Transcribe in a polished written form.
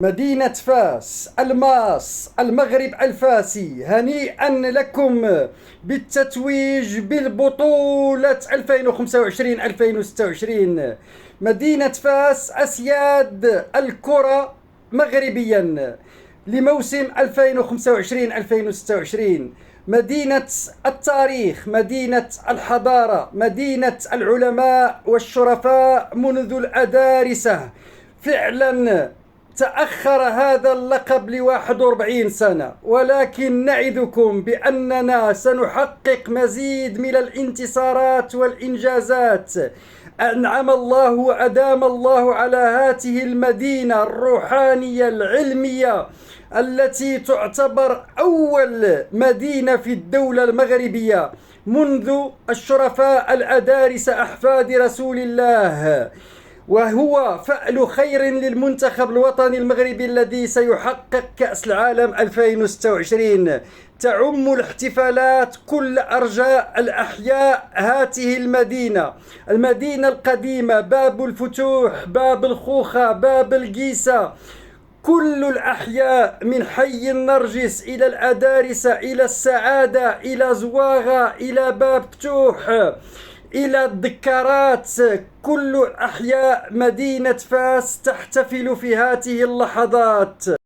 مدينة فاس الماس المغرب الفاسي، هنيئا لكم بالتتويج بالبطولة 2025-2026. مدينة فاس أسياد الكرة مغربيا لموسم 2025-2026. مدينة التاريخ، مدينة الحضارة، مدينة العلماء والشرفاء منذ الأدارسة. فعلا تأخر هذا اللقب ل41 سنة، ولكن نعدكم بأننا سنحقق مزيد من الانتصارات والإنجازات. أنعم الله وأدام الله على هذه المدينة الروحانية العلمية التي تعتبر أول مدينة في الدولة المغربية منذ الشرفاء الأدارس أحفاد رسول الله، وهو فعل خير للمنتخب الوطني المغربي الذي سيحقق كأس العالم 2026. تعم الاحتفالات كل أرجاء الأحياء هذه المدينة القديمة، باب الفتوح، باب الخوخة، باب القيسة، كل الأحياء من حي النرجس إلى الأدارسة إلى السعادة إلى زواغة إلى باب فتوح إلى الذكارات، كل أحياء مدينة فاس تحتفل في هذه اللحظات.